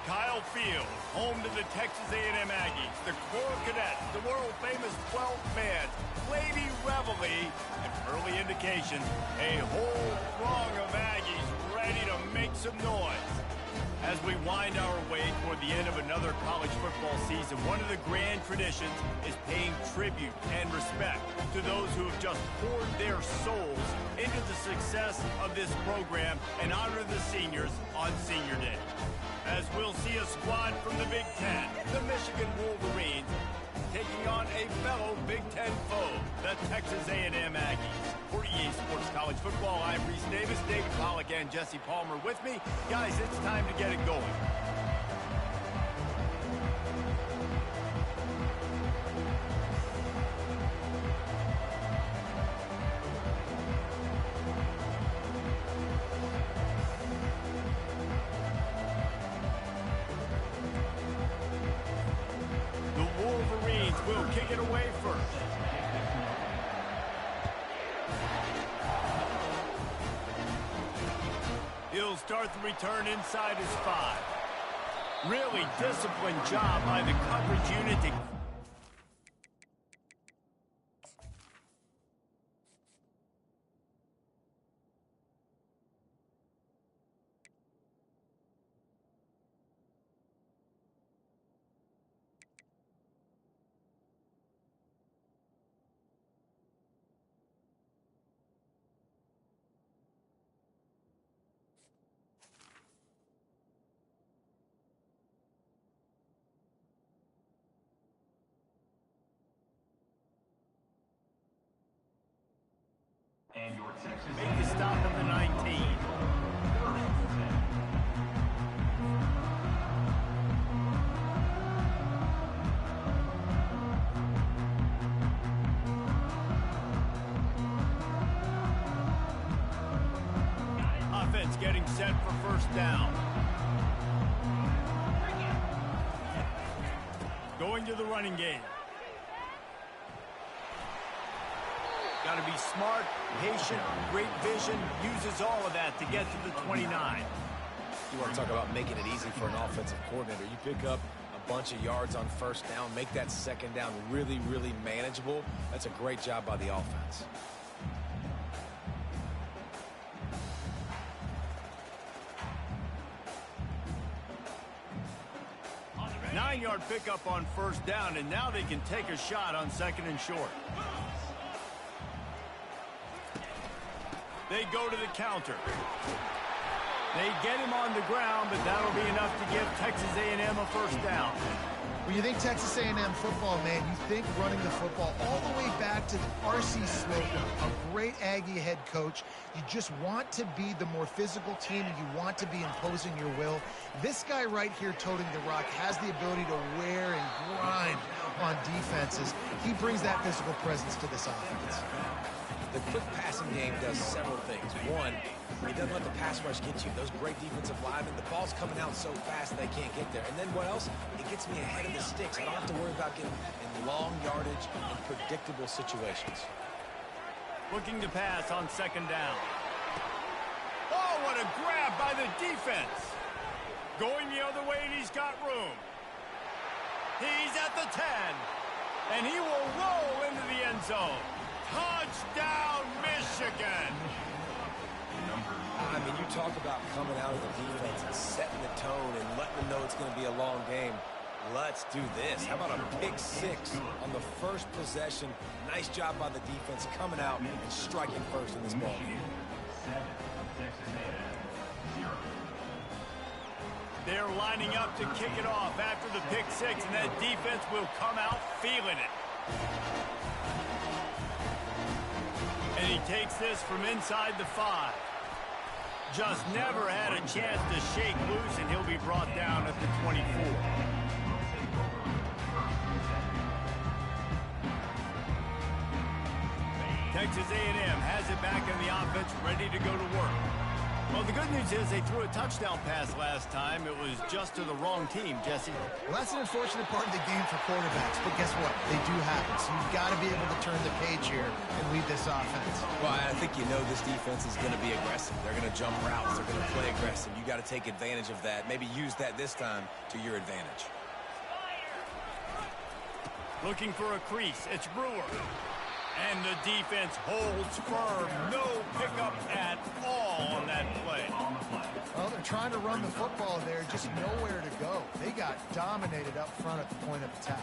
Kyle Field, home to the Texas A&M Aggies, the Corps Cadets, the world-famous 12th man, Lady Reveille, and early indications, a whole throng of Aggies ready to make some noise. As we wind our way toward the end of another college football season, one of the grand traditions is paying tribute and respect to those who have just poured their souls into the success of this program and honor the seniors on Senior Day. As we'll see a squad from the Big Ten, the Michigan Wolverines, taking on a fellow Big Ten foe, the Texas A&M Aggies. For EA Sports College Football, I'm Reese Davis, David Pollack, and Jesse Palmer with me. Guys, it's time to get it going. Will kick it away first. He'll start the return inside his 5. Really disciplined job by the coverage unit to... And your Texas make the stop at the 19. Offense getting set for first down. Going to the running game. Got to be smart, patient, great vision, uses all of that to get to the 29. You want to talk about making it easy for an offensive coordinator. You pick up a bunch of yards on first down, make that second down really, really manageable. That's a great job by the offense. Nine-yard pickup on first down, and now they can take a shot on second and short. They go to the counter. They get him on the ground, but that'll be enough to give Texas A&M a first down. When you think Texas A&M football, man, you think running the football all the way back to R.C. Slocum, a great Aggie head coach. You just want to be the more physical team, and you want to be imposing your will. This guy right here toting the rock has the ability to wear and grind on defenses. He brings that physical presence to this offense. The quick passing game does several things. One, he doesn't let the pass rush get you. Those great defensive linemen, the ball's coming out so fast they can't get there. And then what else? It gets me ahead of the sticks. I don't have to worry about getting in long yardage and predictable situations. Looking to pass on second down. Oh, what a grab by the defense. Going the other way, and he's got room. He's at the 10. And he will roll into the end zone. Touchdown, Michigan! I mean, you talk about coming out of the defense and setting the tone and letting them know it's going to be a long game. Let's do this. How about a pick 6 on the first possession? Nice job by the defense coming out and striking first in this ball game. They're lining up to kick it off after the pick 6, and that defense will come out feeling it. And he takes this from inside the 5. Just never had a chance to shake loose, and he'll be brought down at the 24. Texas A&M has it back in the offense, ready to go to work. Well, the good news is they threw a touchdown pass last time. It was just to the wrong team, Jesse. Well, that's an unfortunate part of the game for quarterbacks, but guess what? They do happen, so you've got to be able to turn the page here and lead this offense. Well, I think you know this defense is going to be aggressive. They're going to jump routes. They're going to play aggressive. You got to take advantage of that. Maybe use that this time to your advantage. Looking for a crease. It's Brewer. And the defense holds firm. No pickup at all on that play. Well, they're trying to run the football there, just nowhere to go. They got dominated up front at the point of attack.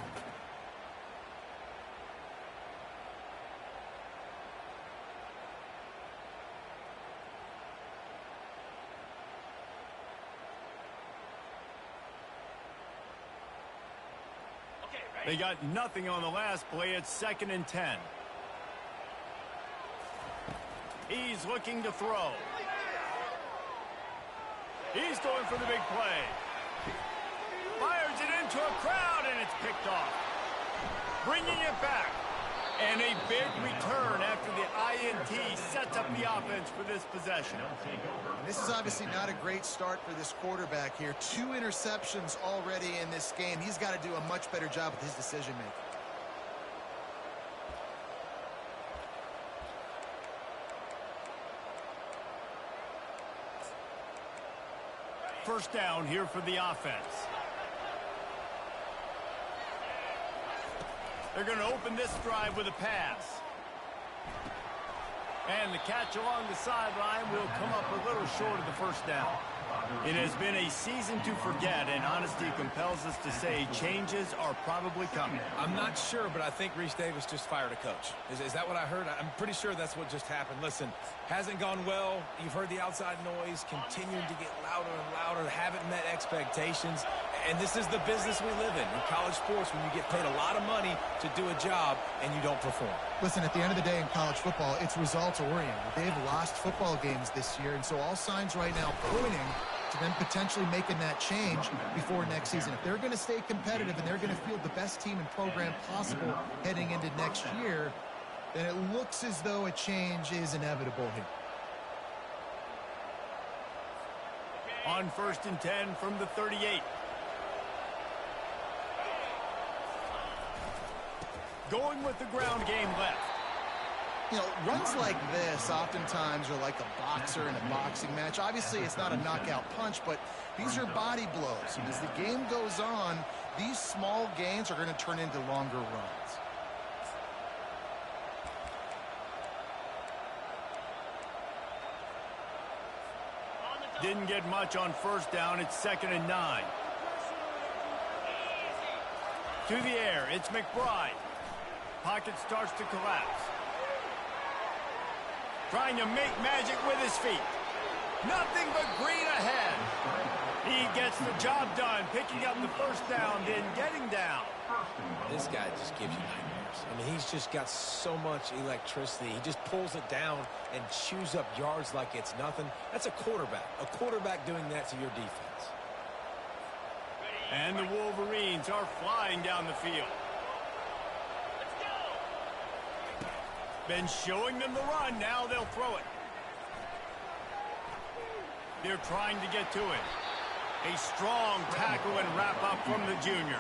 They got nothing on the last play. It's 2nd and 10. He's looking to throw. He's going for the big play. Fires it into a crowd, and it's picked off. Bringing it back. And a big return after the INT sets up the offense for this possession. This is obviously not a great start for this quarterback here. 2 interceptions already in this game. He's got to do a much better job with his decision-making. First down here for the offense. They're going to open this drive with a pass. And the catch along the sideline will come up a little short of the first down. It has been a season to forget, and honesty compels us to say changes are probably coming. I'm not sure, but I think Reese Davis just fired a coach. Is that what I heard? I'm pretty sure that's what just happened. Listen, hasn't gone well. You've heard the outside noise, continuing to get louder and louder, haven't met expectations. And this is the business we live in college sports, when you get paid a lot of money to do a job and you don't perform. Listen, at the end of the day in college football, it's results-oriented. They've lost football games this year, and so all signs right now pointing to them potentially making that change before next season. If they're going to stay competitive and they're going to field the best team and program possible heading into next year, then it looks as though a change is inevitable here. On 1st and 10 from the 38. Going with the ground game left. You know, runs like this oftentimes are like a boxer in a boxing match. Obviously, it's not a knockout punch, but these are body blows. And as the game goes on, these small gains are going to turn into longer runs. Didn't get much on first down. It's 2nd and 9. To the air, it's McBride. Pocket starts to collapse. Trying to make magic with his feet. Nothing but green ahead. He gets the job done, picking up the first down, then getting down. This guy just gives you nightmares. I mean, he's just got so much electricity. He just pulls it down and chews up yards like it's nothing. That's a quarterback. A quarterback doing that to your defense. And the Wolverines are flying down the field. Been showing them the run. Now they'll throw it. They're trying to get to it. A strong tackle and wrap up from the junior.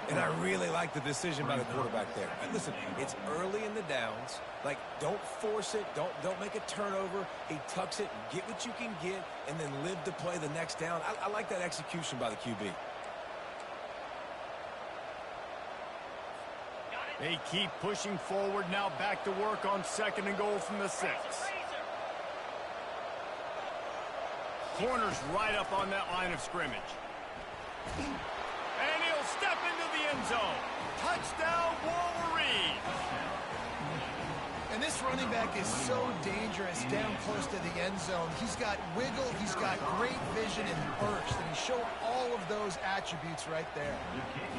And I really like the decision by the quarterback there. And listen, it's early in the downs. Like, don't force it. Don't make a turnover. He tucks it, get what you can get, and then live to play the next down. I like that execution by the QB. They keep pushing forward. Now back to work on 2nd and goal from the 6. Corner's right up on that line of scrimmage. And he'll step into the end zone. Touchdown, Wolverines. And this running back is so dangerous down close to the end zone. He's got wiggle, he's got great vision and burst, and he showed all of those attributes right there.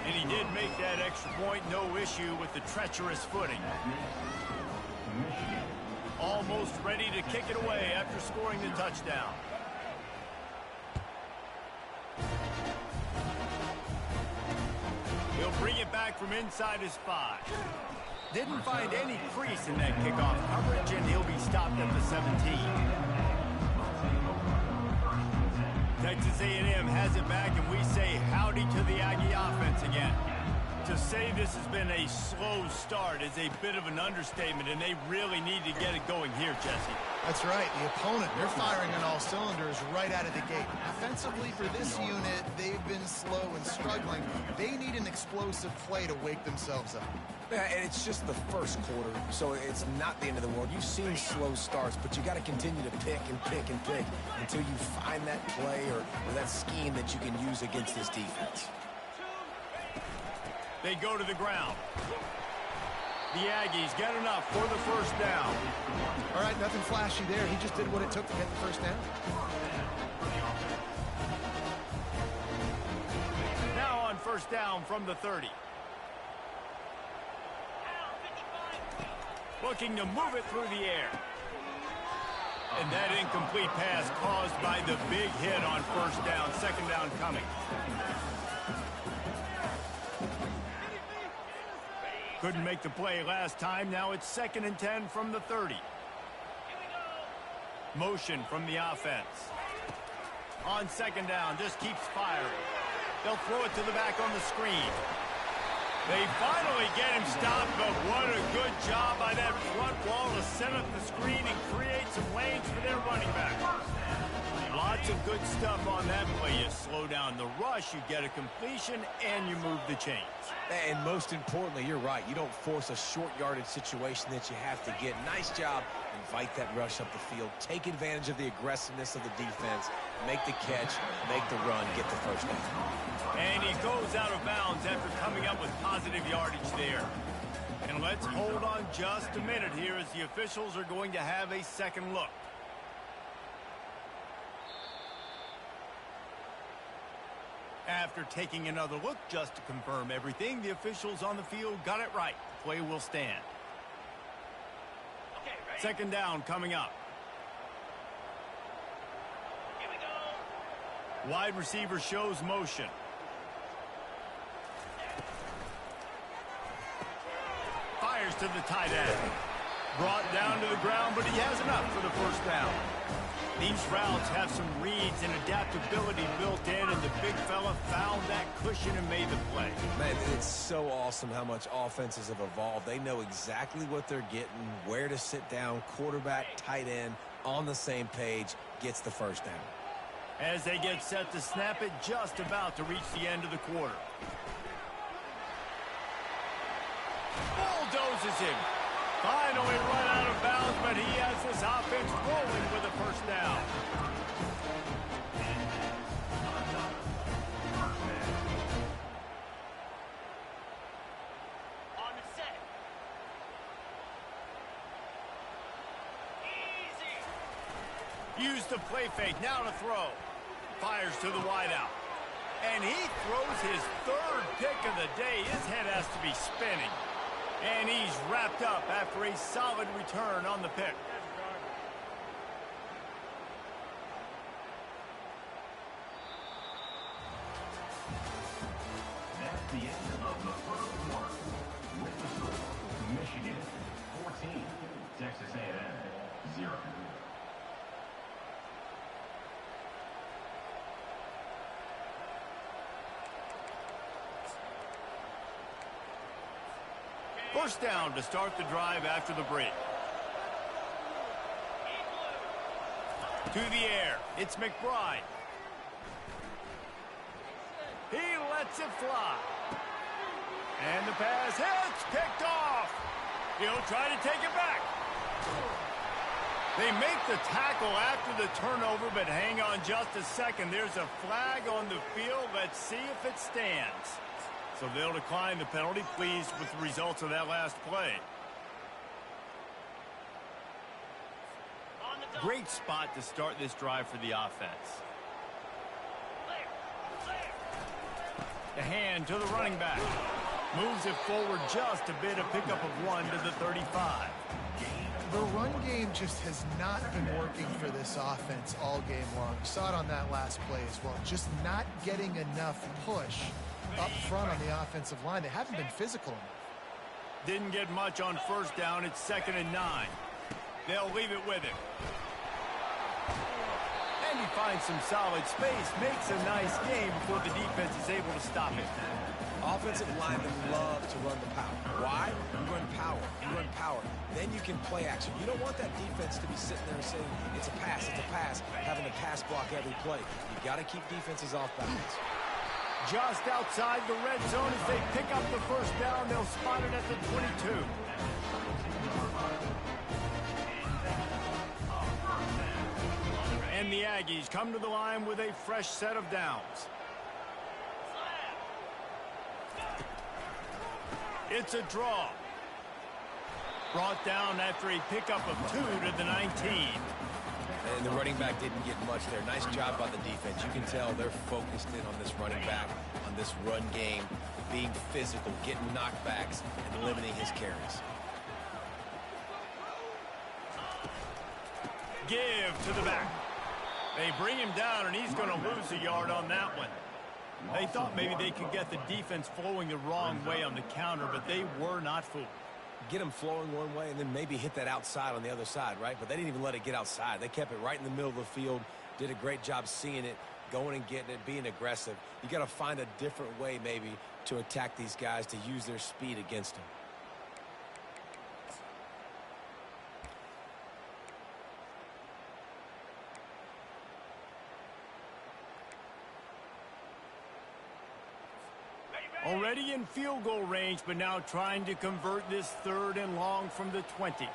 And he did make that extra point, no issue with the treacherous footing. Almost ready to kick it away after scoring the touchdown. He'll bring it back from inside his 5. Didn't find any crease in that kickoff coverage, and he'll be stopped at the 17. Texas A&M has it back, and we say howdy to the Aggie offense again. To say this has been a slow start is a bit of an understatement, and they really need to get it going here, Jesse. That's right. The opponent, they're firing on all cylinders right out of the gate. Offensively, for this unit, they've been slow and struggling. They need an explosive play to wake themselves up. Yeah, and it's just the first quarter, so it's not the end of the world. You've seen slow starts, but you got to continue to pick and pick and pick until you find that play or that scheme that you can use against this defense. They go to the ground. The Aggies get enough for the first down. All right, nothing flashy there. He just did what it took to get the first down. Now on first down from the 30. Looking to move it through the air. And that incomplete pass caused by the big hit on first down. Second down coming. Couldn't make the play last time. Now it's 2nd and 10 from the 30. Motion from the offense. On second down, just keeps firing. They'll throw it to the back on the screen. They finally get him stopped, but what a good job by that front wall to set up the screen and create some lanes for their running back. Lots of good stuff on that play. You slow down the rush, you get a completion, and you move the chains. And most importantly, you're right. You don't force a short yardage situation that you have to get. Nice job. Invite that rush up the field. Take advantage of the aggressiveness of the defense. Make the catch, make the run, get the first down. And he goes out of bounds after coming up with positive yardage there. And let's hold on just a minute here as the officials are going to have a second look. After taking another look just to confirm everything, the officials on the field got it right. Play will stand. Okay, second down coming up. Here we go. Wide receiver shows motion. Fires to the tight end. Brought down to the ground, but he has enough for the first down. These routes have some reads and adaptability built in, and the big fella found that cushion and made the play. Man, it's so awesome how much offenses have evolved. They know exactly what they're getting, where to sit down, quarterback, tight end, on the same page, gets the first down. As they get set to snap it, just about to reach the end of the quarter. Bulldozes him. Finally run out of bounds, but he has this offense rolling with a first down. On the set. Easy. Use the play fake, now to throw. Fires to the wideout. And he throws his third pick of the day. His head has to be spinning. And he's wrapped up after a solid return on the pick. That's the end of the first quarter. With the score, Michigan 14, Texas A&M 0. First down to start the drive after the break. To the air, it's McBride. He lets it fly. And the pass hits, picked off. He'll try to take it back. They make the tackle after the turnover, but hang on just a second. There's a flag on the field. Let's see if it stands. So they'll decline the penalty. Pleased with the results of that last play. Great spot to start this drive for the offense. The hand to the running back. Moves it forward just a bit, a pickup of 1 to the 35. The run game just has not been working for this offense all game long. You saw it on that last play as well. Just not getting enough push up front on the offensive line. They haven't been physical enough. Didn't get much on first down. It's 2nd and 9. They'll leave it with him. And Finally finds some solid space, makes a nice game before the defense is able to stop it. Offensive linemen love to run the power. Why? You run power. You run power. Then you can play action. You don't want that defense to be sitting there saying, it's a pass, having to pass block every play. You got to keep defenses off balance. Just outside the red zone as they pick up the first down. They'll spot it at the 22. And the Aggies come to the line with a fresh set of downs. It's a draw. Brought down after a pickup of 2 to the 19. And the running back didn't get much there. Nice job by the defense. You can tell they're focused in on this running back, on this run game, being physical, getting knockbacks, and limiting his carries. Give to the back. They bring him down, and he's going to lose a yard on that one. They thought maybe they could get the defense flowing the wrong way on the counter, but they were not fooled. Get them flowing one way and then maybe hit that outside on the other side, right? But they didn't even let it get outside. They kept it right in the middle of the field, did a great job seeing it, going and getting it, being aggressive. You got to find a different way maybe to attack these guys, to use their speed against them. Already in field goal range, but now trying to convert this 3rd and long from the 20.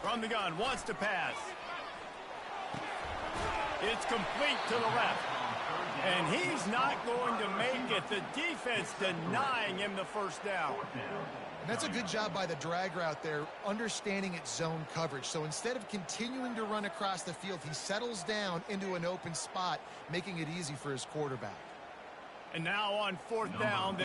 From the gun, wants to pass. It's complete to the left. And he's not going to make it. The defense denying him the first down. And that's a good job by the drag route there, understanding its zone coverage. So instead of continuing to run across the field, he settles down into an open spot, making it easy for his quarterback. And now on 4th down.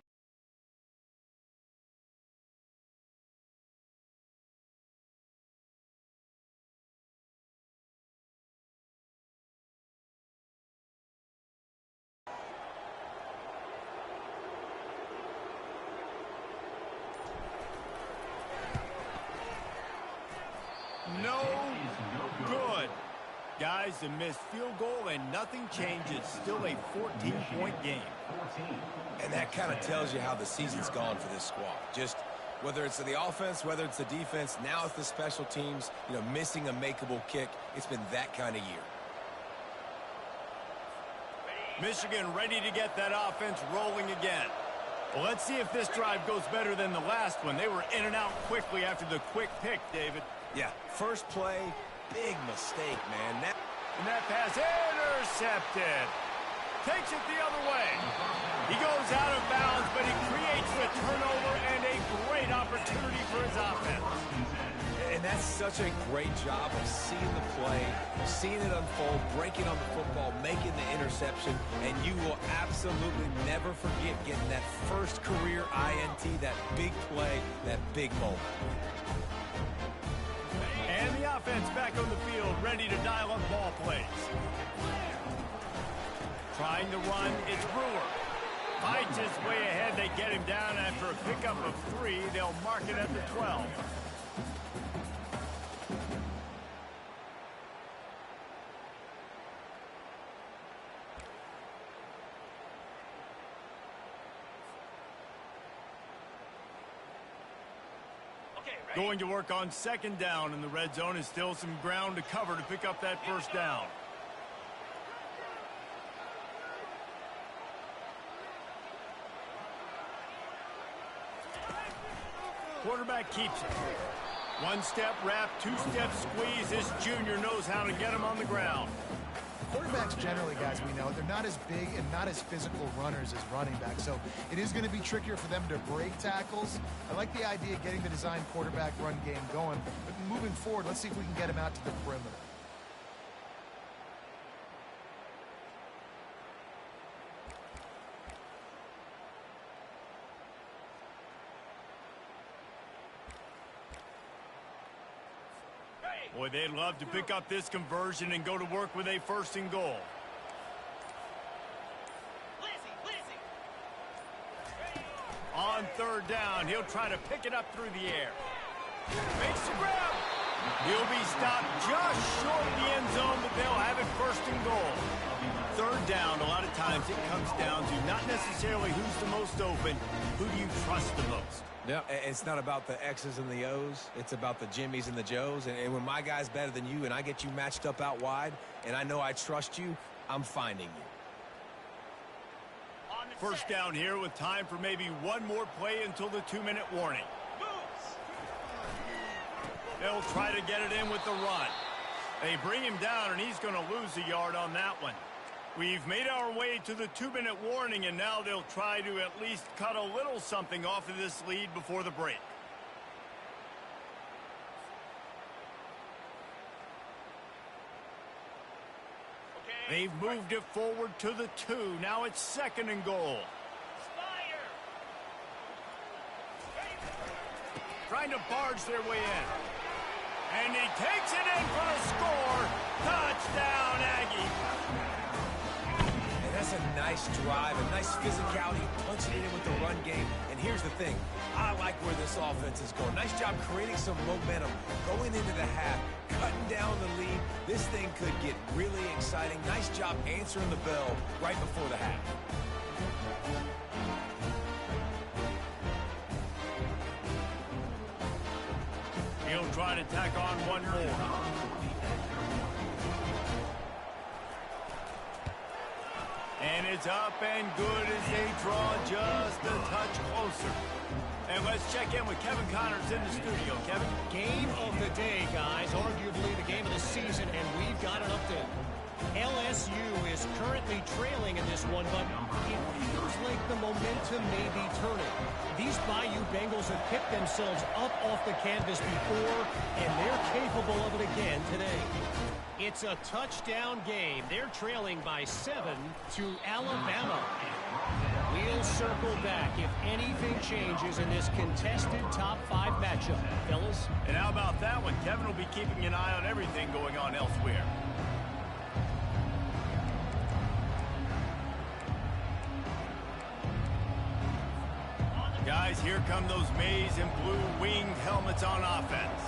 No good. Guys, a missed field goal and nothing changes. Still a 14-point game. And that kind of tells you how the season's gone for this squad. Just whether it's the offense, whether it's the defense, now it's the special teams, you know, missing a makeable kick. It's been that kind of year. Michigan ready to get that offense rolling again. Well, let's see if this drive goes better than the last one. They were in and out quickly after the quick pick, David. Yeah, first play, big mistake, man. And that pass intercepted. Takes it the other way. He goes out of bounds, but he creates the turnover and a great opportunity for his offense. And that's such a great job of seeing the play, seeing it unfold, breaking on the football, making the interception, and you will absolutely never forget getting that first career INT, that big play, that big moment. And the offense back on the field, ready to dial up ball plays. Trying to run, it's Brewer. Fights his way ahead, they get him down after a pickup of 3. They'll mark it at the 12. Going to work on 2nd down in the red zone, is still some ground to cover to pick up that first down. Quarterback keeps it. 1-step wrap, 2-step squeeze. This junior knows how to get him on the ground. Quarterbacks generally, guys, we know, they're not as big and not as physical runners as running backs, so it is going to be trickier for them to break tackles. I like the idea of getting the design quarterback run game going, but moving forward, let's see if we can get him out to the perimeter. Boy, they'd love to pick up this conversion and go to work with a 1st and goal. On 3rd down, he'll try to pick it up through the air. Makes the grab. He'll be stopped just short of the end zone, but they'll have it first and goal. Third down, a lot of times it comes down to not necessarily who's the most open, who do you trust the most? Yeah, it's not about the X's and the O's. It's about the Jimmies and the Joes. And when my guy's better than you and I get you matched up out wide and I know I trust you, I'm finding you. First down here with time for maybe one more play until the 2-minute warning. They'll try to get it in with the run. They bring him down, and he's going to lose a yard on that one. We've made our way to the 2-minute warning, and now they'll try to at least cut a little something off of this lead before the break. They've moved it forward to the 2. Now it's second and goal. Trying to barge their way in. And he takes it in for the score. Touchdown, Aggie. And that's a nice drive, a nice physicality, punching it in with the run game. And here's the thing. I like where this offense is going. Nice job creating some momentum, going into the half, cutting down the lead. This thing could get really exciting. Nice job answering the bell right before the half. He'll try to tack on one more. And it's up and good as they draw just a touch closer. And let's check in with Kevin Connors in the studio. Kevin? Game of the day, guys. Arguably the game of the season, and we've got an update. LSU is currently trailing in this one, but it feels like the momentum may be turning. These Bayou Bengals have picked themselves up off the canvas before, and they're capable of it again today. It's a touchdown game. They're trailing by 7 to Alabama. We'll circle back if anything changes in this contested top 5 matchup, fellas. And how about that one? Kevin will be keeping an eye on everything going on elsewhere. Guys, here come those maize and blue winged helmets on offense.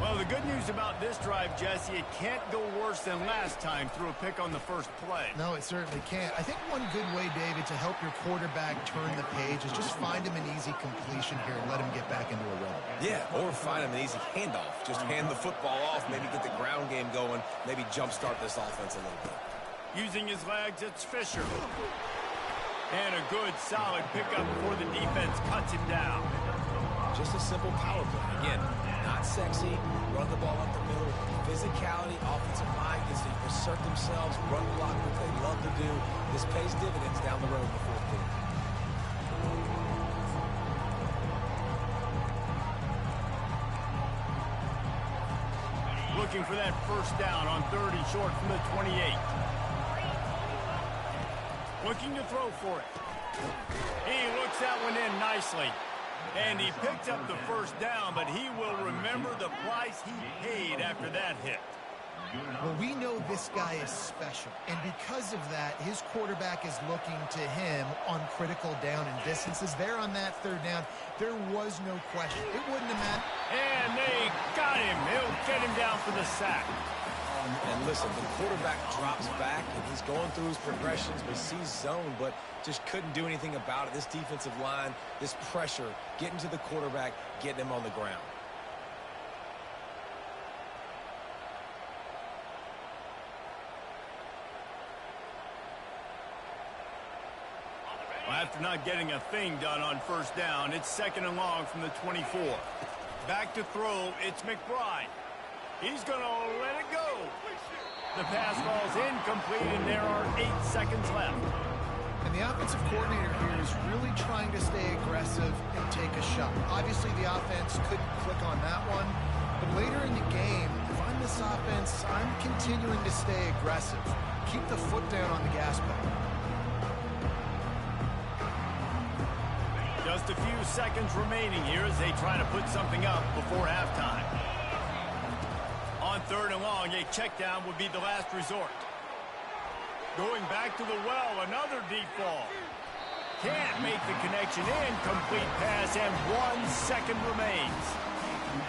Well, the good news about this drive, Jesse, it can't go worse than last time through a pick on the first play. No, it certainly can't. I think one good way, David, to help your quarterback turn the page is just find him an easy completion here and let him get back into a rhythm. Yeah, or find him an easy handoff. Just hand the football off, maybe get the ground game going, maybe jumpstart this offense a little bit. Using his legs, it's Fisher. And a good, solid pickup before the defense cuts him down. Just a simple power play. Again, not sexy, run the ball up the middle. Physicality, offensive mind gets to assert themselves, run block, what they love to do. This pays dividends down the road in the fourth quarter. Looking for that first down on 3rd and short from the 28. Looking to throw for it. He looks that one in nicely. And he picked up the first down, but he will remember the price he paid after that hit. Well, we know this guy is special, and because of that, his quarterback is looking to him on critical down and distances. There on that 3rd down, there was no question. It wouldn't have mattered. And they got him. He'll get him down for the sack. And listen, the quarterback drops back, and he's going through his progressions, but sees zone, but just couldn't do anything about it. This defensive line, this pressure, getting to the quarterback, getting him on the ground. Well, after not getting a thing done on first down, it's 2nd and long from the 24. Back to throw, it's McBride. He's going to let it go. The pass falls incomplete, and there are 8 seconds left. And the offensive coordinator here is really trying to stay aggressive and take a shot. Obviously, the offense couldn't click on that one. But later in the game, if I'm this offense, I'm continuing to stay aggressive. Keep the foot down on the gas pedal. Just a few seconds remaining here as they try to put something up before halftime. On 3rd and long, a check down would be the last resort. Going back to the well, another deep ball. Can't make the connection. Incomplete pass, and 1 second remains.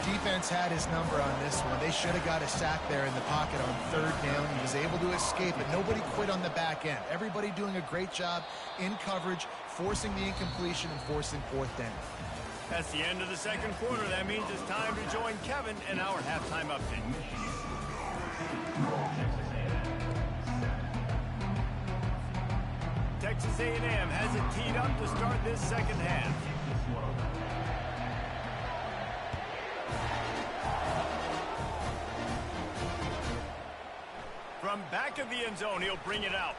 Defense had his number on this one. They should have got a sack there in the pocket on third down. He was able to escape it. Nobody quit on the back end. Everybody doing a great job in coverage, forcing the incompletion and forcing fourth down. That's the end of the second quarter. That means it's time to join Kevin in our halftime update. Texas A&M has it teed up to start this second half. From back of the end zone, he'll bring it out.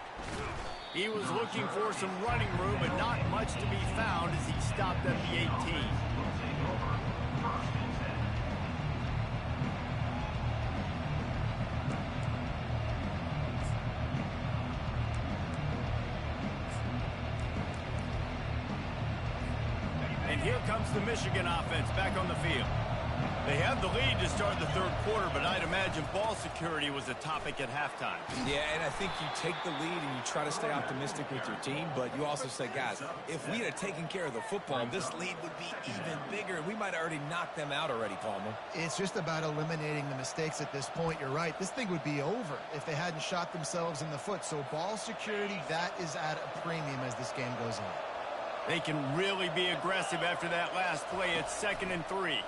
He was looking for some running room, but not much to be found as he stopped at the 18. And here comes the Michigan offense back on the field. They have the lead to start the third quarter, but I'd imagine ball security was a topic at halftime. Yeah, and I think you take the lead and you try to stay optimistic with your team, but you also say, guys, if we had taken care of the football, this lead would be even bigger. We might have already knocked them out already, Palmer. It's just about eliminating the mistakes at this point. You're right. This thing would be over if they hadn't shot themselves in the foot. So ball security, that is at a premium as this game goes on. They can really be aggressive after that last play. It's 2nd and 3.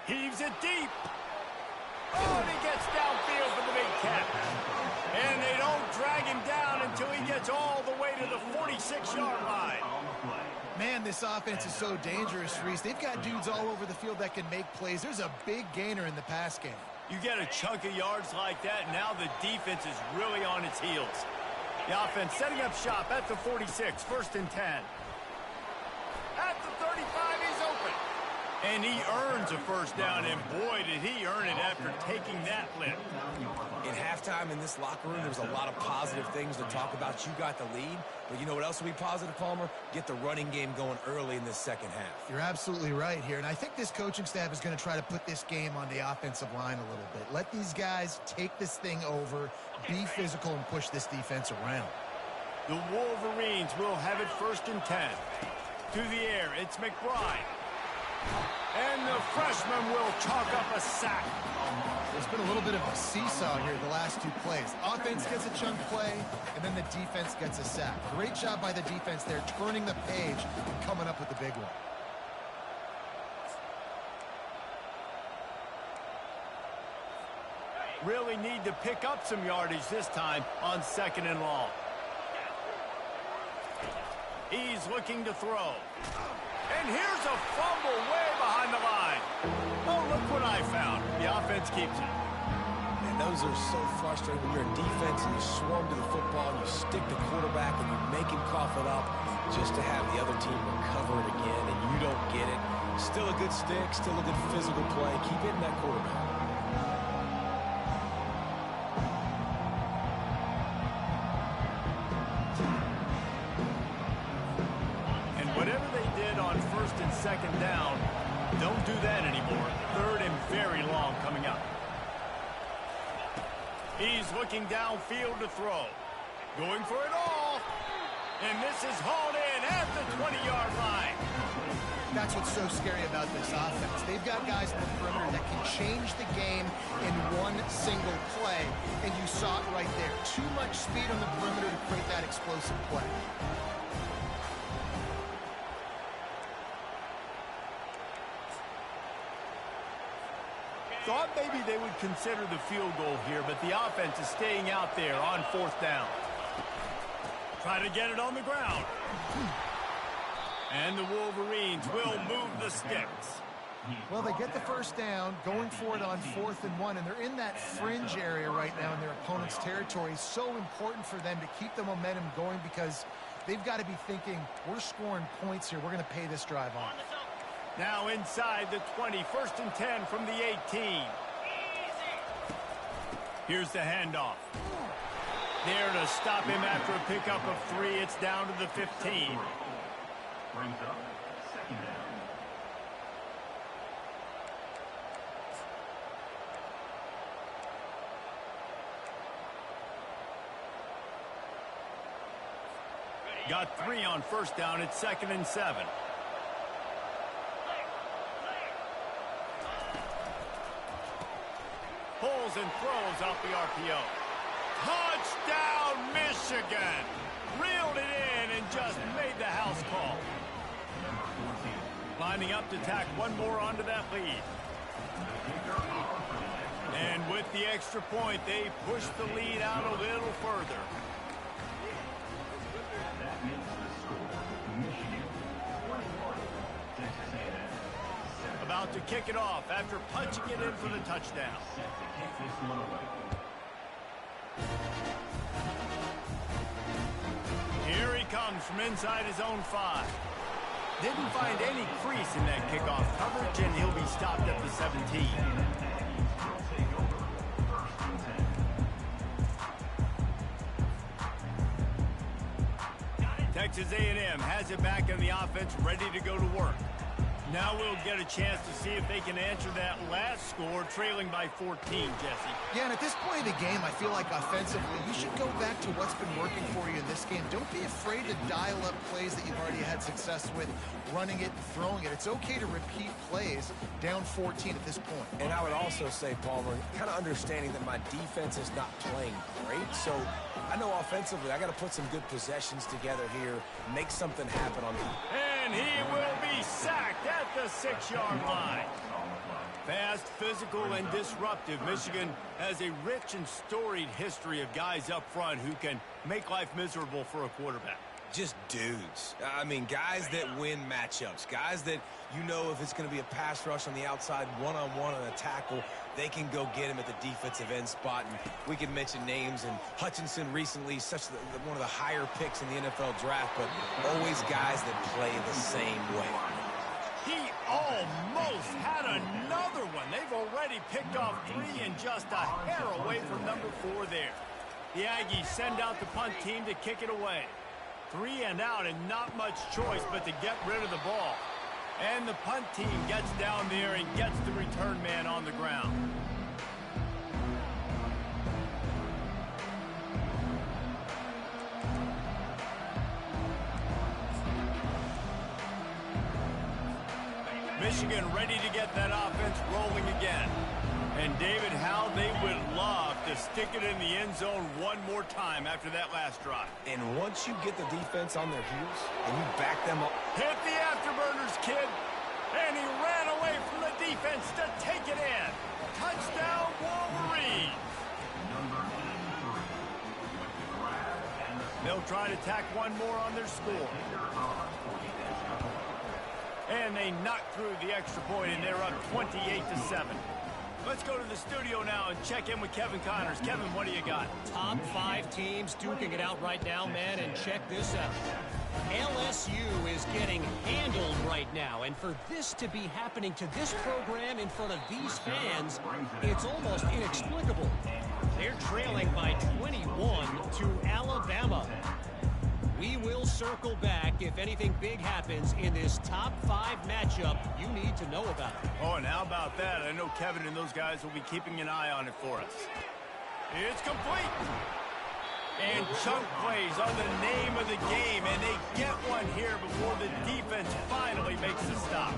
Heaves it deep. Oh, and he gets downfield for the big catch. And they don't drag him down until he gets all the way to the 46-yard line. Man, this offense is so dangerous, Reese. They've got dudes all over the field that can make plays. There's a big gainer in the pass game. You get a chunk of yards like that, and now the defense is really on its heels. The offense setting up shop at the 46, 1st and 10. At the 35, he's open. And he earns a first down, and boy, did he earn it after taking that lift. In halftime in this locker room, there was a lot of positive things to talk about. You got the lead, but you know what else will be positive, Palmer? Get the running game going early in this second half. You're absolutely right here, and I think this coaching staff is going to try to put this game on the offensive line a little bit. Let these guys take this thing over, be physical, and push this defense around. The Wolverines will have it 1st and 10. To the air, it's McBride. And the freshman will chalk up a sack. There's been a little bit of a seesaw here the last two plays. Offense gets a chunk play, and then the defense gets a sack. Great job by the defense there, turning the page and coming up with the big one. Really need to pick up some yardage this time on 2nd and long. He's looking to throw. And here's a fumble way behind the line. Oh, look what I found. The offense keeps it. And those are so frustrating when you're a defense and you swarm to the football and you stick the quarterback and you make him cough it up just to have the other team recover it again and you don't get it. Still a good stick, still a good physical play. Keep hitting that quarterback. On 1st and 2nd down, don't do that anymore. 3rd and very long coming up. He's looking downfield to throw. Going for it all. And this is hauled in at the 20-yard line. That's what's so scary about this offense. They've got guys in the perimeter that can change the game in one single play. And you saw it right there. Too much speed on the perimeter to create that explosive play. Thought maybe they would consider the field goal here, but the offense is staying out there on 4th down. Try to get it on the ground. And the Wolverines will move the sticks. Well, they get the first down, going for it on 4th and 1, and they're in that fringe area right now in their opponent's territory. So important for them to keep the momentum going because they've got to be thinking, we're scoring points here. We're going to pay this drive off. Now inside the 20, 1st and 10 from the 18. Here's the handoff. There to stop him after a pickup of 3. It's down to the 15. Brings up 2nd down. Got 3 on 1st down. It's 2nd and 7. rolls and throws off the RPO. Touchdown, Michigan! Reeled it in and just made the house call. Lining up to tack one more onto that lead. And with the extra point, they push the lead out a little further. That makes the score Michigan 21, Texas A&M. About to kick it off after punching it in for the touchdown. Set to kick this one away. Here he comes from inside his own 5. Didn't find any crease in that kickoff coverage, and he'll be stopped at the 17. Texas A&M has it back in the offense, ready to go to work. Now we'll get a chance to see if they can answer that last score, trailing by 14, Jesse. Yeah, and at this point of the game, I feel like offensively, you should go back to what's been working for you in this game. Don't be afraid to dial up plays that you've already had success with, running it and throwing it. It's okay to repeat plays down 14 at this point. And I would also say, Palmer, kind of understanding that my defense is not playing great, so I know offensively I got to put some good possessions together here, make something happen on the... And he will be sacked at the 6-yard line. Fast, physical, and disruptive, Michigan has a rich and storied history of guys up front who can make life miserable for a quarterback. Just dudes. I mean, guys that win matchups. Guys that, you know, if it's going to be a pass rush on the outside, one-on-one on a tackle, they can go get him at the defensive end spot. And we can mention names. And Hutchinson recently, one of the higher picks in the NFL draft, but always guys that play the same way. He almost had another one. They've already picked off 3 and just a hair away from number 4 there. The Aggies send out the punt team to kick it away. 3 and out, and not much choice but to get rid of the ball. And the punt team gets down there and gets the return man on the ground. Michigan ready to get that offense rolling again. And David, how they would love to stick it in the end zone one more time after that last drive. And once you get the defense on their heels and you back them up. Hit the afterburners, kid. And he ran away from the defense to take it in. Touchdown, Wolverines. They'll try to tack one more on their score. And they knock through the extra point, and they're up 28-7. Let's go to the studio now and check in with Kevin Connors. Kevin, what do you got? Top 5 teams duking it out right now, man, and check this out. LSU is getting handled right now, and for this to be happening to this program in front of these fans, it's almost inexplicable. They're trailing by 21 to Alabama. We will circle back if anything big happens in this top 5 matchup you need to know about. Oh, and how about that? I know Kevin and those guys will be keeping an eye on it for us. It's complete. And chunk plays are the name of the game, and they get one here before the defense finally makes the stop.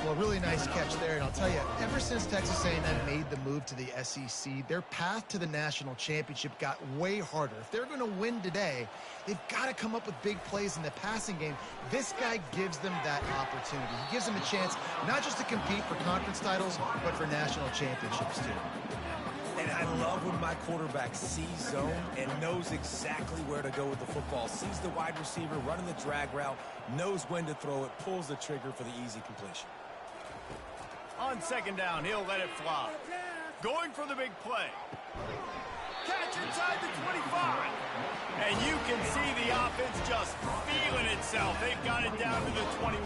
Well, really nice catch there, and I'll tell you, ever since Texas A&M made the move to the SEC, their path to the national championship got way harder. If they're going to win today, they've got to come up with big plays in the passing game. This guy gives them that opportunity. He gives them a chance not just to compete for conference titles, but for national championships, too. And I love when my quarterback sees zone and knows exactly where to go with the football. Sees the wide receiver running the drag route, knows when to throw it, pulls the trigger for the easy completion. On 2nd down, he'll let it fly. Going for the big play. Catch inside the 25. And you can see the offense just feeling itself. They've got it down to the 21.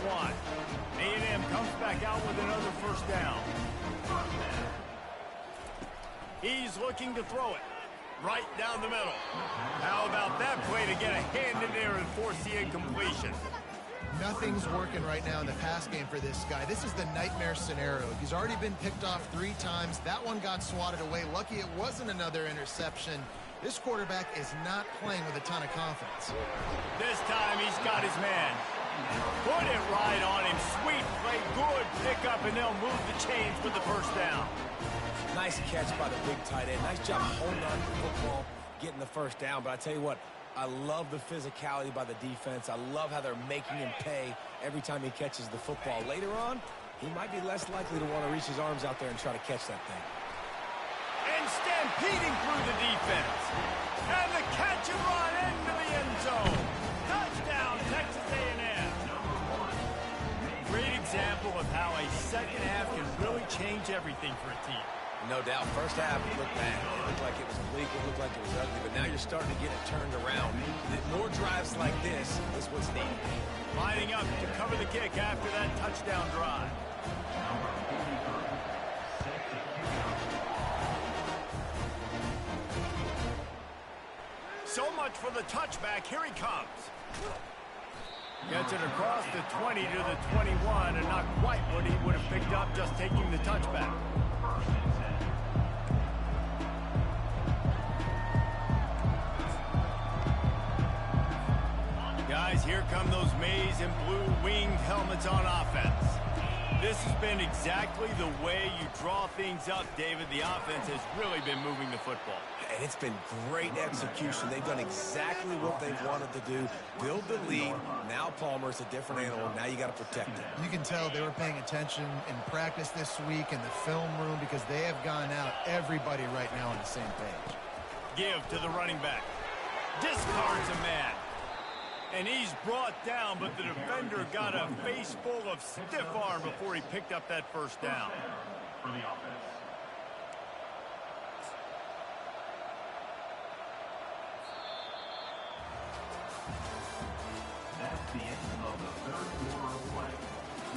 A&M comes back out with another 1st down. He's looking to throw it right down the middle. How about that play to get a hand in there and force the incompletion? Nothing's working right now in the pass game for this guy. This is the nightmare scenario. He's already been picked off 3 times. That one got swatted away. Lucky it wasn't another interception. This quarterback is not playing with a ton of confidence. This time he's got his man. Put it right on him. Sweet play. Good pickup, and they'll move the chains with the 1st down. Nice catch by the big tight end. Nice job holding on to the football, getting the first down. But I tell you what, I love the physicality by the defense. I love how they're making him pay every time he catches the football. Later on, he might be less likely to want to reach his arms out there and try to catch that thing. And stampeding through the defense. And the catch and run into the end zone. Touchdown, Texas A&M. Great example of how a second half can really change everything for a team. No doubt. First half, it looked bad. It looked like it was bleak. It looked like it was ugly. But now you're starting to get it turned around. More drives like this is what's needed. Lining up to cover the kick after that touchdown drive. So much for the touchback. Here he comes. Gets it across the 20 to the 21, and not quite what he would have picked up just taking the touchback. Guys, here come those maize and blue winged helmets on offense. This has been exactly the way you draw things up, David. The offense has really been moving the football. And it's been great execution. They've done exactly what they've wanted to do. Build the lead. Now Palmer's a different animal. Now you got to protect it. You can tell they were paying attention in practice this week in the film room because they have gone out, everybody right now on the same page. Give to the running back. Discards a man. And he's brought down, but the defender got a face full of stiff arm before he picked up that first down. For the offense. That's the end of the third quarter of play.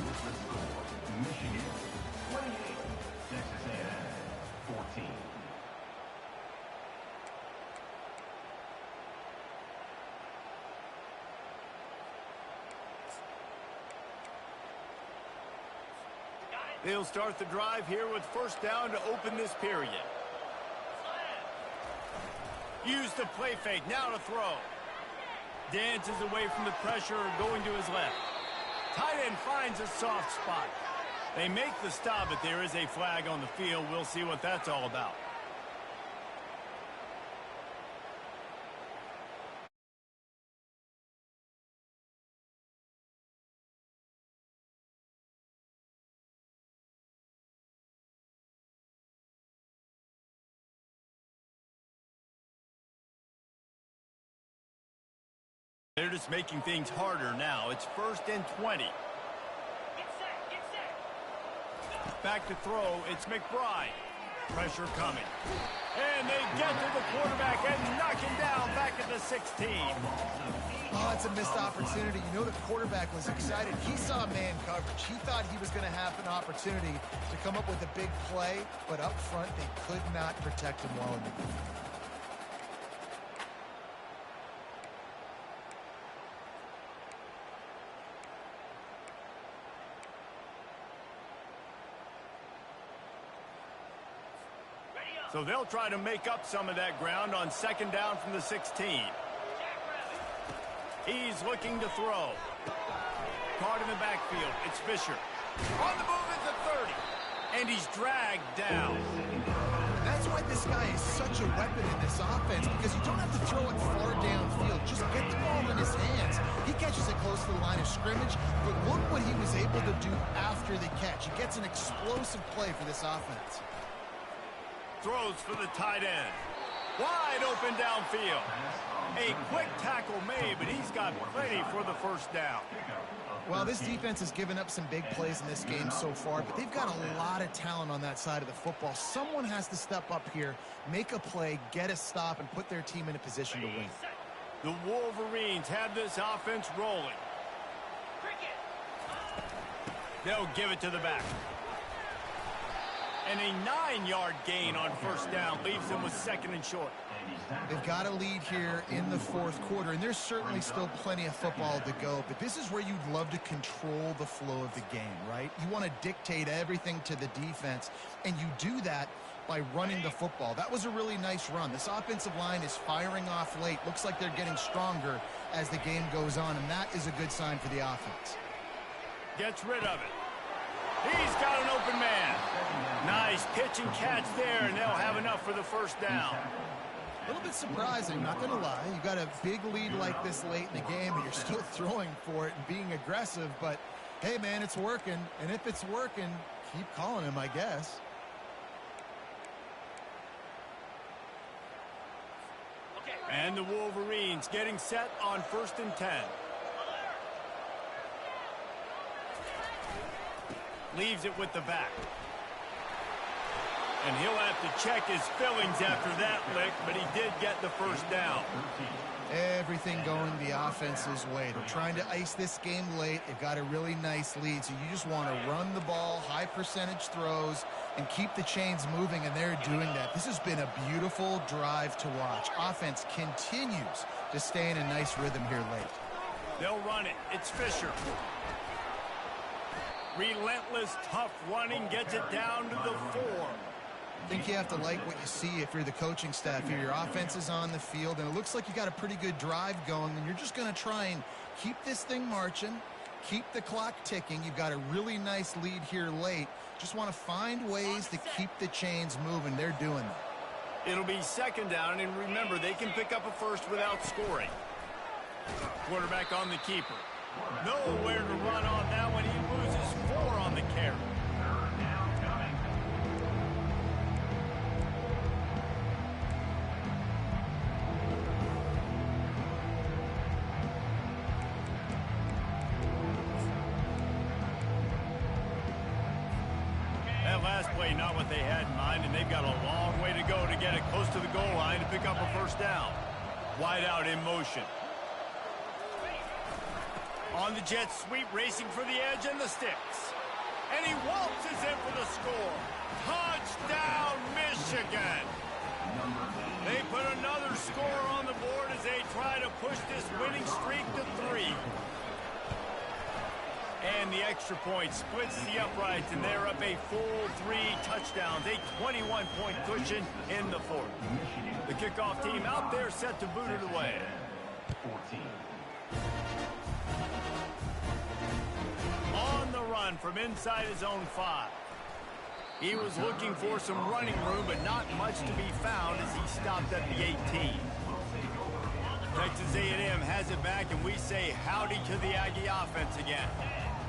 With the score, Michigan 28, Texas A&M 14. They'll start the drive here with first down to open this period. Use the play fake, now to throw. Dances away from the pressure, going to his left. Tight end finds a soft spot. They make the stop, but there is a flag on the field. We'll see what that's all about. They're just making things harder now. It's 1st and 20. Get set. Back to throw. It's McBride. Pressure coming. And they get to the quarterback and knock him down back at the 16. Oh, it's a missed opportunity. You know the quarterback was excited. He saw man coverage. He thought he was going to have an opportunity to come up with a big play, but up front they could not protect him well enough. So they'll try to make up some of that ground on second down from the 16. He's looking to throw. Caught in the backfield. It's Fisher. On the move at the 30. And he's dragged down. That's why this guy is such a weapon in this offense, because you don't have to throw it far downfield. Just get the ball in his hands. He catches it close to the line of scrimmage, but look what he was able to do after the catch. He gets an explosive play for this offense. Throws for the tight end. Wide open downfield. A quick tackle made, but he's got plenty for the first down. Well, this defense has given up some big plays in this game so far, but they've got a lot of talent on that side of the football. Someone has to step up here, make a play, get a stop, and put their team in a position to win. The Wolverines have this offense rolling. They'll give it to the back. And a 9-yard gain on first down leaves them with second and short. They've got a lead here in the fourth quarter, and there's certainly still plenty of football to go, but this is where you'd love to control the flow of the game, right? You want to dictate everything to the defense, and you do that by running the football. That was a really nice run. This offensive line is firing off late. Looks like they're getting stronger as the game goes on, and that is a good sign for the offense. Gets rid of it. He's got an open man. Nice pitch and catch there, and they'll have enough for the first down. A little bit surprising, not going to lie. You got a big lead like this late in the game, and you're still throwing for it and being aggressive. But, hey, man, it's working. And if it's working, keep calling him, I guess. And the Wolverines getting set on 1st and 10. Leaves it with the back. And he'll have to check his fillings after that lick, but he did get the first down. Everything going the offense's way. They're trying to ice this game late. They've got a really nice lead, so you just want to run the ball, high percentage throws, and keep the chains moving, and they're doing that. This has been a beautiful drive to watch. Offense continues to stay in a nice rhythm here late. They'll run it. It's Fisher. Relentless, tough running, gets it down to the 4. I think you have to like what you see if you're the coaching staff here. Your offense is on the field, and it looks like you got a pretty good drive going, and you're just going to try and keep this thing marching, keep the clock ticking. You've got a really nice lead here late. Just want to find ways to keep the chains moving. They're doing that. It'll be 2nd down, and remember, they can pick up a first without scoring. Quarterback on the keeper. Nowhere to run on that one. He loses 4 on the carry. That last play, not what they had in mind, and they've got a long way to go to get it close to the goal line to pick up a first down. Wide out in motion. On the jet sweep, racing for the edge and the sticks. And he waltzes in for the score. Touchdown, Michigan! They put another score on the board as they try to push this winning streak to 3. And the extra point splits the uprights, and they're up a full 3 touchdowns, a 21-point cushion in the 4th. The kickoff team out there set to boot it away. 14. On the run from inside his own 5. He was looking for some running room, but not much to be found as he stopped at the 18. Texas A&M has it back, and we say howdy to the Aggie offense again.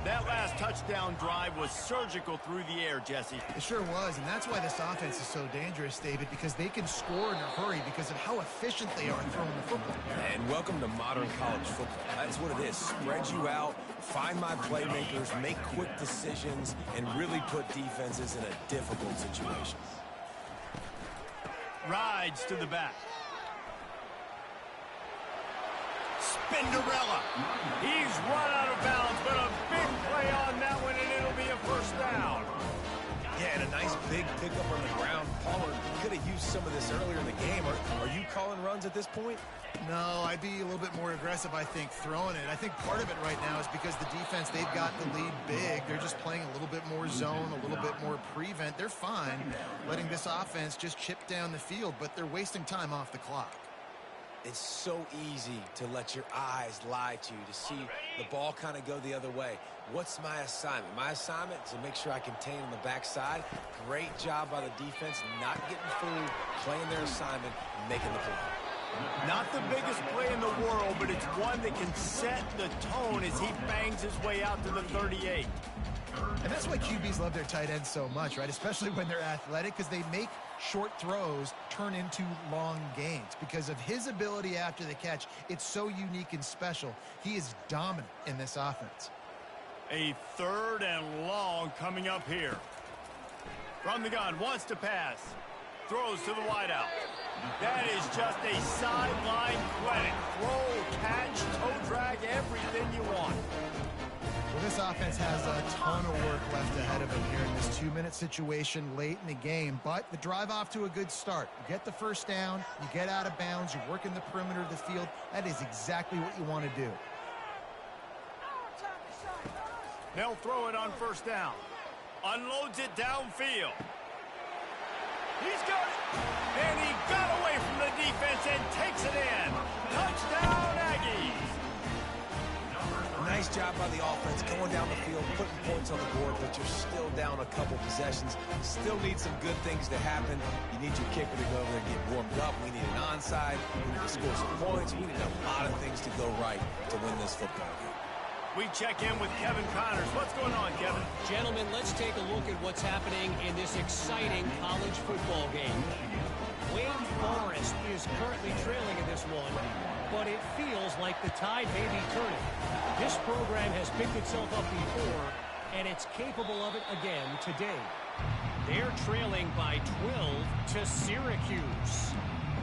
That last touchdown drive was surgical through the air, Jesse. It sure was, and that's why this offense is so dangerous, David, because they can score in a hurry because of how efficient they are throwing the football. And welcome to modern college football. That's what it is. Spread you out, find my playmakers, make quick decisions, and really put defenses in a difficult situation. Rides to the back. Spinderella. He's run out of bounds, but a big play on that one, and it'll be a first down. Yeah, and a nice big pickup on the ground. Pollard could have used some of this earlier in the game. Are you calling runs at this point? No, I'd be a little bit more aggressive, I think, throwing it. I think part of it right now is because the defense, they've got the lead big. They're just playing a little bit more zone, a little bit more prevent. They're fine letting this offense just chip down the field, but they're wasting time off the clock. It's so easy to let your eyes lie to you, to see the ball kind of go the other way. What's my assignment? My assignment is to make sure I contain on the backside. Great job by the defense, not getting fooled, playing their assignment, and making the play. Not the biggest play in the world, but it's one that can set the tone as he bangs his way out to the 38. And that's why QBs love their tight ends so much, right? Especially when they're athletic, because they make short throws turn into long gains. Because of his ability after the catch, it's so unique and special. He is dominant in this offense. A 3rd and long coming up here. From the gun, wants to pass. Throws to the wideout. That is just a sideline credit. Throw, catch, toe drag, everything you want. Well, this offense has a ton of work left ahead of them here in this 2-minute situation late in the game, but the drive off to a good start. You get the first down, you get out of bounds, you work in the perimeter of the field. That is exactly what you want to do. They'll throw it on first down. Unloads it downfield. He's got it. And he got away from the defense and takes it in. Touchdown, Aggies. Nice job by the offense going down the field, putting points on the board, but you're still down a couple possessions. Still need some good things to happen. You need your kicker to go over there and get warmed up. We need an onside. We need to score some points. We need a lot of things to go right to win this football game. We check in with Kevin Connors. What's going on, Kevin? Gentlemen, let's take a look at what's happening in this exciting college football game. Wake Forest is currently trailing in this one, but it feels like the tide may be turning. This program has picked itself up before, and it's capable of it again today. They're trailing by 12 to Syracuse.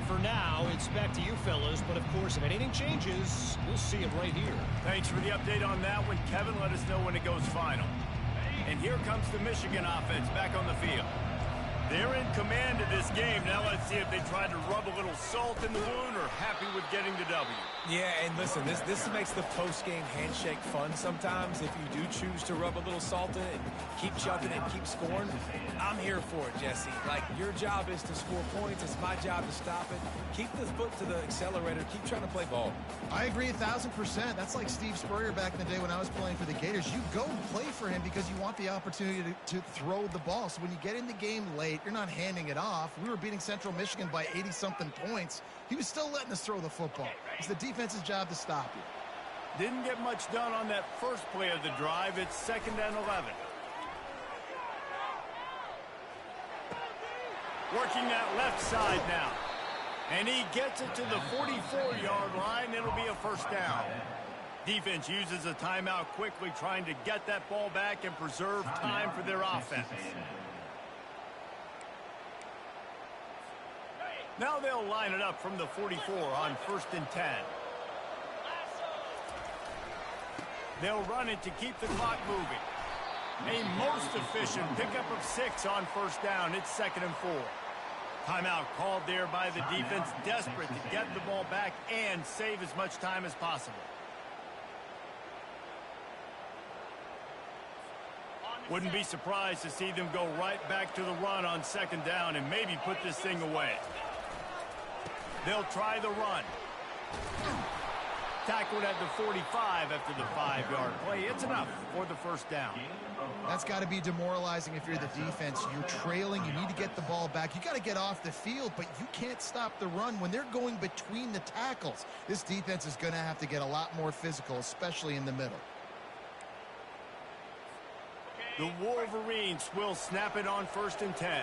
For now, it's back to you fellas, but of course, if anything changes, we'll see it right here. Thanks for the update on that one, Kevin. Let us know when it goes final. And here comes the Michigan offense back on the field. They're in command of this game. Now let's see if they try to rub a little salt in the wound or happy with getting the W. Yeah, and listen, this makes the post-game handshake fun sometimes. If you do choose to rub a little salt in it and keep chucking it and keep scoring, I'm here for it, Jesse. Like, your job is to score points. It's my job to stop it. Keep the foot to the accelerator. Keep trying to play ball. I agree 1,000%. That's like Steve Spurrier back in the day when I was playing for the Gators. You go and play for him because you want the opportunity to throw the ball. So when you get in the game late, you're not handing it off. We were beating Central Michigan by 80-something points. He was still letting us throw the football. It's the defense's job to stop you. Didn't get much done on that first play of the drive. It's 2nd and 11. Working that left side now. And he gets it to the 44-yard line. It'll be a first down. Defense uses a timeout quickly, trying to get that ball back and preserve time for their offense. Now they'll line it up from the 44 on 1st and 10. They'll run it to keep the clock moving. A most efficient pickup of 6 on 1st down. It's 2nd and 4. Timeout called there by the defense, desperate to get the ball back and save as much time as possible. Wouldn't be surprised to see them go right back to the run on 2nd down and maybe put this thing away. They'll try the run. Tackled at the 45 after the 5-yard play. It's enough for the first down. That's got to be demoralizing if you're the defense. You're trailing. You need to get the ball back. You got to get off the field, but you can't stop the run when they're going between the tackles. This defense is going to have to get a lot more physical, especially in the middle. The Wolverines will snap it on 1st and 10.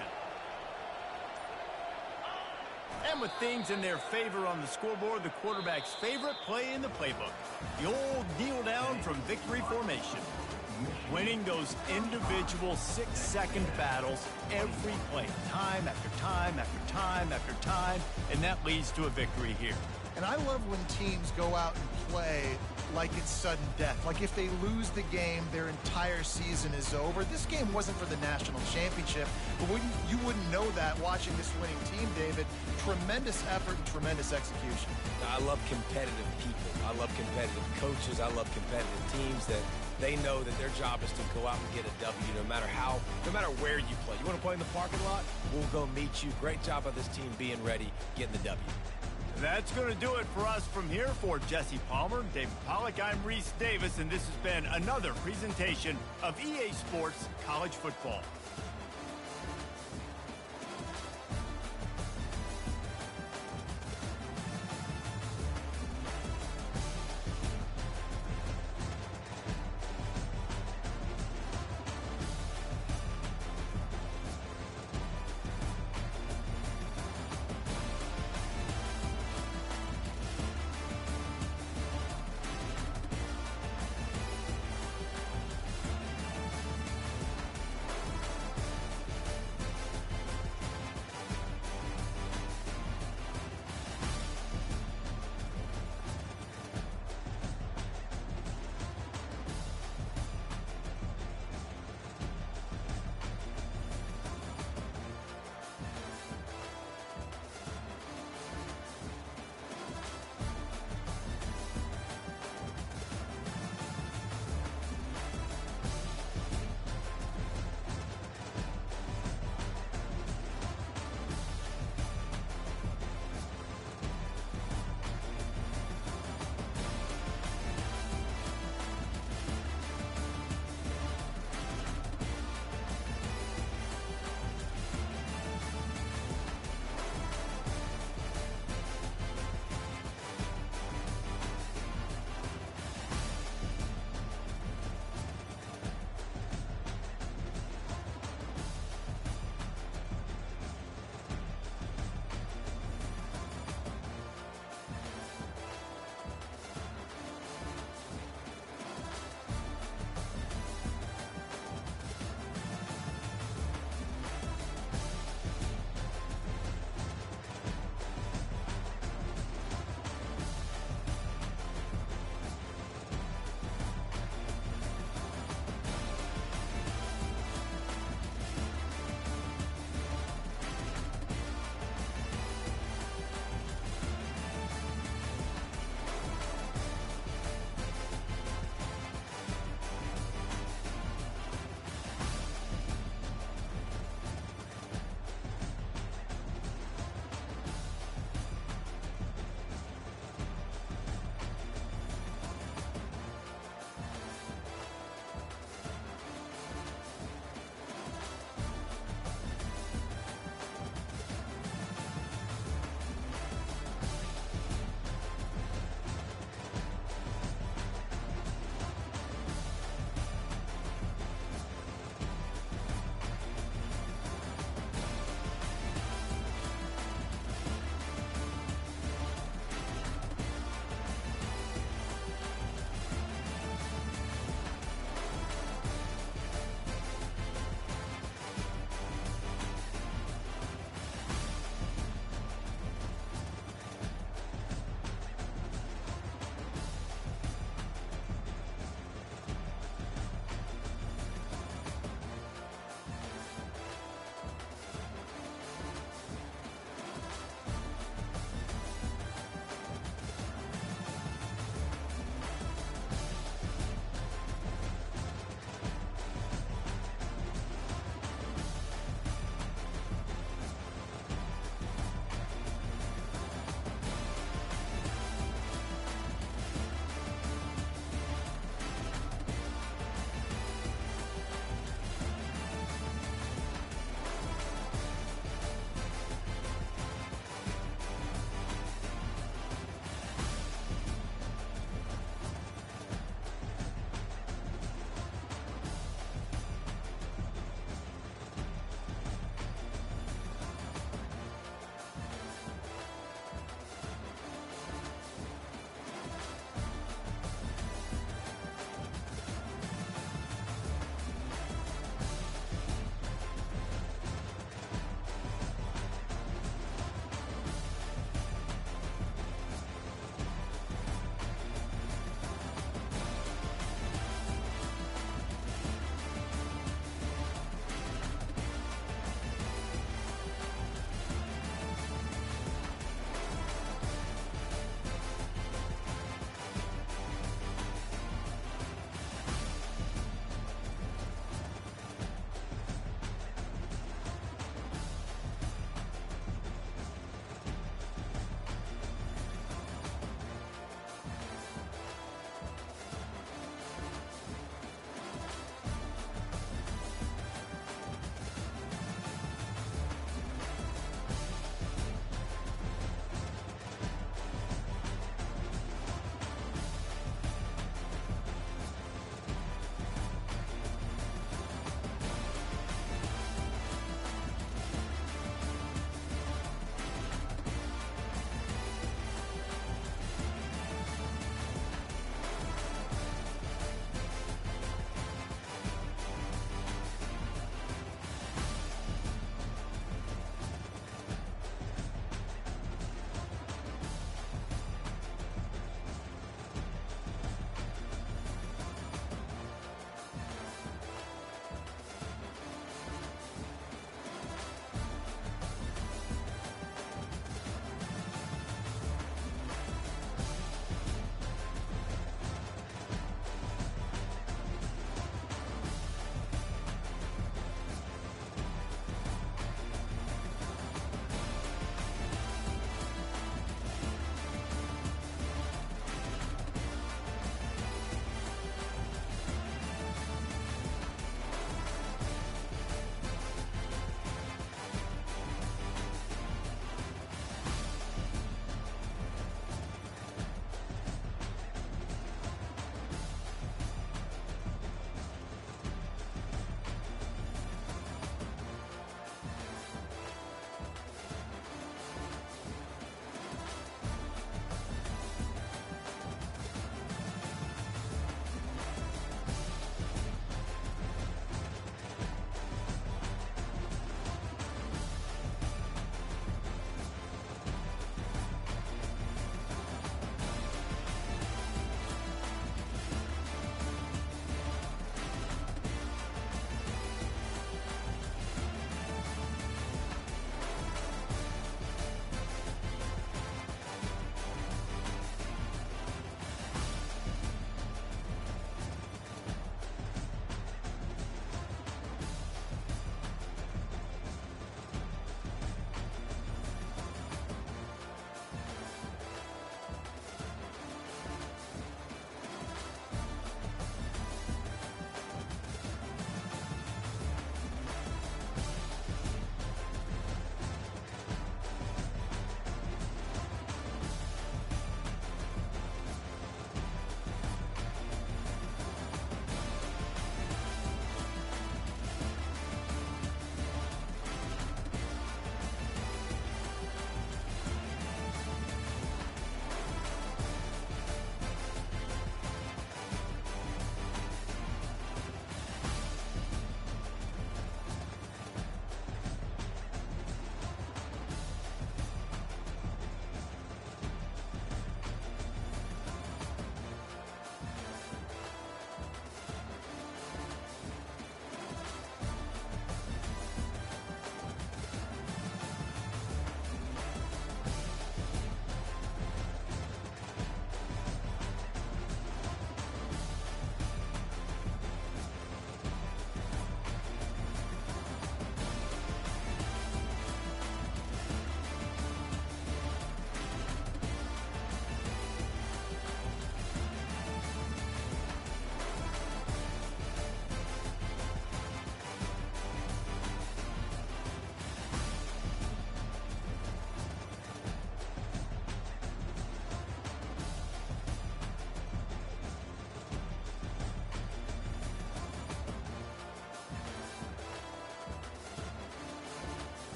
And with things in their favor on the scoreboard, the quarterback's favorite play in the playbook. The old kneel down from victory formation. Winning those individual 6-second battles every play, time after time after time after time, and that leads to a victory here. And I love when teams go out and play like it's sudden death. Like if they lose the game, their entire season is over. This game wasn't for the national championship, but you wouldn't know that watching this winning team, David. Tremendous effort and tremendous execution. I love competitive people. I love competitive coaches. I love competitive teams that they know that their job is to go out and get a W no matter where you play. You want to play in the parking lot? We'll go meet you. Great job of this team being ready, getting the W. That's going to do it for us from here. For Jesse Palmer, David Pollack, I'm Reese Davis, and this has been another presentation of EA Sports College Football.